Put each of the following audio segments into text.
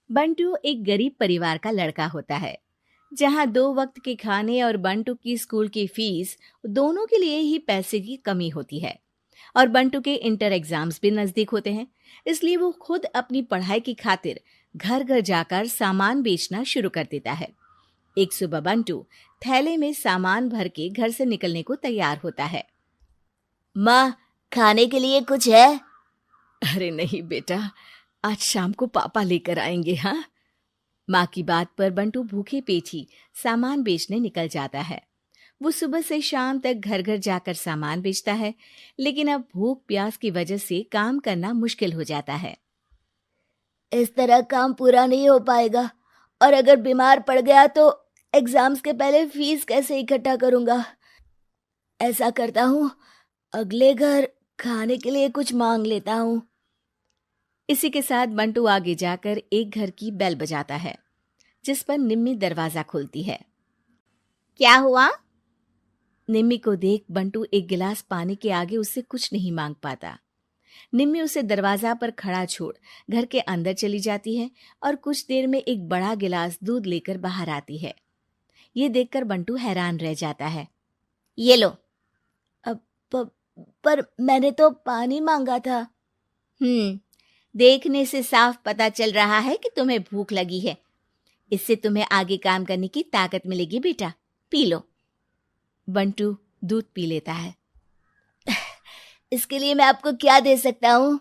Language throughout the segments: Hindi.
बंटू एक गरीब परिवार का लड़का होता है, जहां 2 वक्त के खाने और बंटू की स्कूल की फीस दोनों के लिए ही पैसे की कमी होती है। और बंटू के इंटर एग्जाम्स भी नजदीक होते हैं, इसलिए वो खुद अपनी पढ़ाई की खातिर घर घर जाकर सामान बेचना शुरू कर देता है। एक सुबह बंटू थैले में सामान भर के घर से निकलने को तैयार होता है। माँ, खाने के लिए कुछ है? अरे नहीं बेटा, आज शाम को पापा लेकर आएंगे। हाँ, माँ की बात पर बंटू भूखे पेट ही सामान बेचने निकल जाता है। वो सुबह से शाम तक घर घर जाकर सामान बेचता है, लेकिन अब भूख प्यास की वजह से काम करना मुश्किल हो जाता है। इस तरह काम पूरा नहीं हो पाएगा, और अगर बीमार पड़ गया तो एग्जाम्स के पहले फीस कैसे इकट्ठा करूंगा? ऐसा करता हूँ, अगले घर खाने के लिए कुछ मांग लेता हूँ। इसी के साथ बंटू आगे जाकर एक घर की बेल बजाता है, जिस पर निम्मी दरवाजा खोलती है। क्या हुआ? निम्मी को देख बंटू एक गिलास पानी के आगे उससे कुछ नहीं मांग पाता। निम्मी उसे दरवाजा पर खड़ा छोड़ घर के अंदर चली जाती है और कुछ देर में एक बड़ा गिलास दूध लेकर बाहर आती है। ये देखकर बंटू हैरान रह जाता है। ये लो। अब पर मैंने तो पानी मांगा था। देखने से साफ पता चल रहा है कि तुम्हें भूख लगी है। इससे तुम्हें आगे काम करने की ताकत मिलेगी बेटा, पी लो। बंटू दूध पी लेता है। इसके लिए मैं आपको क्या दे सकता हूँ?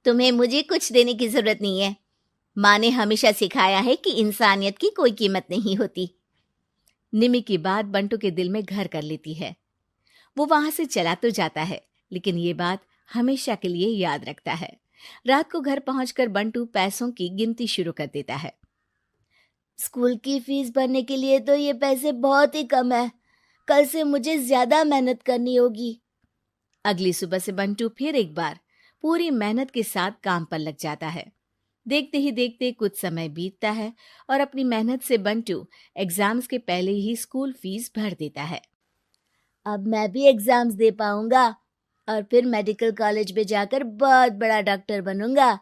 तुम्हें मुझे कुछ देने की जरूरत नहीं है। माँ ने हमेशा सिखाया है कि इंसानियत की कोई कीमत नहीं होती। निमी की बात बंटू के दिल में घर कर लेती है। वो वहां से चला तो जाता है, लेकिन ये बात हमेशा के लिए याद रखता है। रात को घर पहुंचकर बंटू पैसों की गिनती शुरू कर देता है। स्कूल की फीस भरने के लिए तो ये पैसे बहुत ही कम है। कल से मुझे ज्यादा मेहनत करनी होगी। अगली सुबह से बंटू फिर एक बार पूरी मेहनत के साथ काम पर लग जाता है। देखते ही देखते कुछ समय बीतता है और अपनी मेहनत से बंटू एग्जाम्स के पहले ही स्कूल फीस भर देता है। अब मैं भी एग्जाम्स दे पाऊंगा और फिर मेडिकल कॉलेज में जाकर बहुत बड़ा डॉक्टर बनूंगा।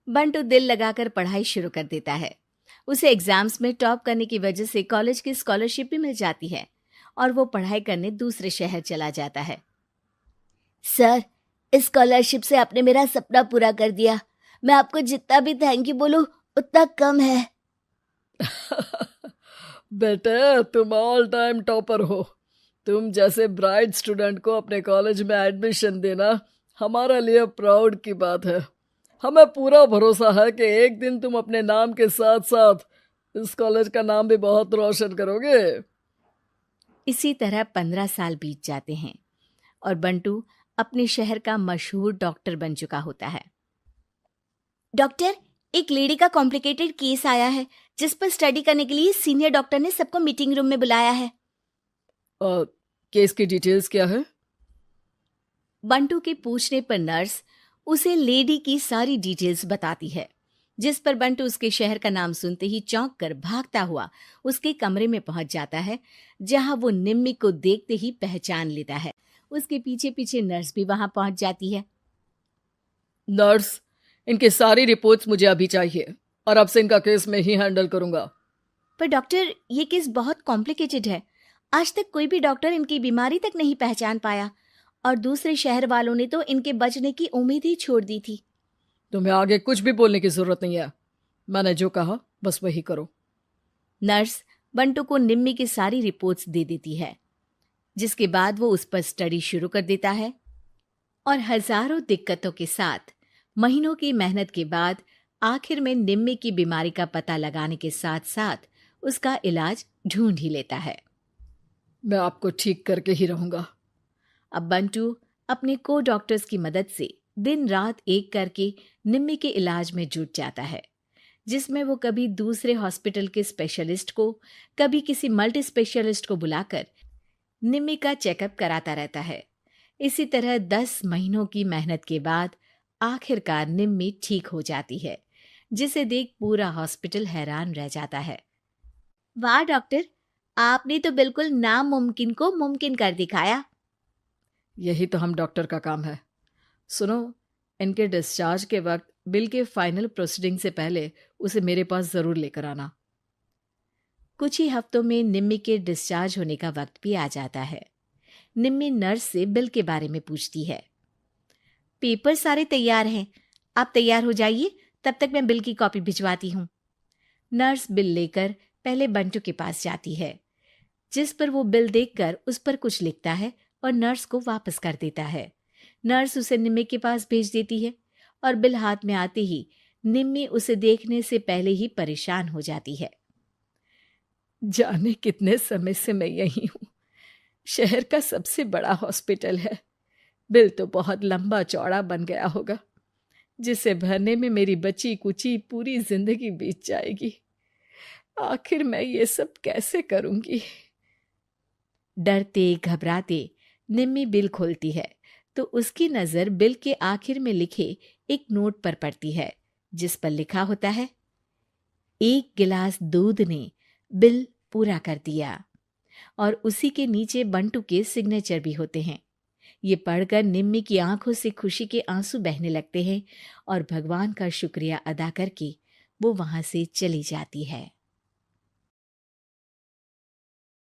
बंटू दिल लगाकर पढ़ाई शुरू कर देता है। उसे एग्जाम्स में टॉप करने की वजह से कॉलेज की स्कॉलरशिप भी मिल जाती है और वो पढ़ाई करने दूसरे शहर चला जाता है। सर, इस स्कॉलरशिप से आपने मेरा सपना पूरा कर दिया। मैं आपको जितना भी थैंक यू बोलूं उतना कम है। बेटे, तुम ऑल टाइम टॉपर हो। तुम जैसे ब्राइट स्टूडेंट को अपने कॉलेज में एडमिशन देना हमारे लिए प्राउड की बात है। हमें पूरा भरोसा है कि एक दिन तुम अपने नाम के साथ साथ इस कॉलेज का नाम भी बहुत रोशन करोगे। इसी तरह 15 साल बीत जाते हैं और बंटू अपने शहर का मशहूर डॉक्टर बन चुका होता है। डॉक्टर, एक लेडी का कॉम्प्लिकेटेड केस आया है, जिस पर स्टडी करने के लिए सीनियर डॉक्टर ने सबको मीटिंग रूम में बुलाया है। केस की डिटेल्स क्या है? बंटू के पूछने पर नर्स उसे लेडी की सारी डिटेल्स बताती है, जिस पर बंटू उसके शहर का नाम सुनते ही चौंक कर भागता हुआ उसके कमरे में पहुंच जाता है, जहां वो निम्मी को देखते ही पहचान लेता है। उसके पीछे पीछे नर्स भी वहां पहुंच जाती है। नर्स, इनकी सारी रिपोर्ट्स मुझे अभी चाहिए और अब से इनका केस मैं ही हैंडल करूंगा। पर डॉक्टर, ये केस बहुत कॉम्प्लिकेटेड है। आज तक कोई भी डॉक्टर इनकी बीमारी तक नहीं पहचान पाया और दूसरे शहर वालों ने तो इनके बचने की उम्मीद ही छोड़ दी थी। तुम्हें आगे कुछ भी बोलने की जरूरत नहीं है। मैंने जो कहा बस वही करो। नर्स बंटू को निम्मी की सारी रिपोर्ट्स दे देती है, जिसके बाद वो उस पर स्टडी शुरू कर देता है और हजारों दिक्कतों के साथ महीनों की मेहनत के बाद आखिर में निम्मी की बीमारी का पता लगाने के साथ साथ उसका इलाज ढूंढ ही लेता है। मैं आपको ठीक करके ही रहूंगा। अब बंटू अपने को डॉक्टर्स की मदद से दिन रात एक करके निम्मी के इलाज में जुट जाता है, जिसमें वो कभी दूसरे हॉस्पिटल के स्पेशलिस्ट को, कभी किसी मल्टी स्पेशलिस्ट को बुलाकर निम्मी का चेकअप कराता रहता है। इसी तरह 10 महीनों की मेहनत के बाद आखिरकार निम्मी ठीक हो जाती है, जिसे देख पूरा हॉस्पिटल हैरान रह जाता है। वाह डॉक्टर, आपने तो बिल्कुल नामुमकिन को मुमकिन कर दिखाया। यही तो हम डॉक्टर का काम है। सुनो, इनके डिस्चार्ज के वक्त बिल के फाइनल प्रोसीडिंग से पहले उसे मेरे पास ज़रूर लेकर आना। कुछ ही हफ्तों में निम्मी के डिस्चार्ज होने का वक्त भी आ जाता है। निम्मी नर्स से बिल के बारे में पूछती है। पेपर सारे तैयार हैं, आप तैयार हो जाइए, तब तक मैं बिल की कॉपी भिजवाती हूँ। नर्स बिल लेकर पहले बंटू के पास जाती है, जिस पर वो बिल देखकर उस पर कुछ लिखता है और नर्स को वापस कर देता है। नर्स उसे निम्मी के पास भेज देती है और बिल हाथ में आते ही निम्मी उसे देखने से पहले ही परेशान हो जाती है। जाने कितने समय से मैं यहीं हूँ। शहर का सबसे बड़ा हॉस्पिटल है। बिल तो बहुत लंबा चौड़ा बन गया होगा, जिसे भरने में मेरी बची कुची पूरी जिंदगी बीत जाएगी। आखिर मैं ये सब कैसे करूंगी? डरते घबराते निम्मी बिल खोलती है तो उसकी नजर बिल के आखिर में लिखे एक नोट पर पड़ती है, जिस पर लिखा होता है, 1 गिलास दूध ने बिल पूरा कर दिया। और उसी के नीचे बंटू के सिग्नेचर भी होते हैं। ये पढ़कर निम्मी की आंखों से खुशी के आंसू बहने लगते हैं और भगवान का शुक्रिया अदा करके वो वहां से चली जाती है।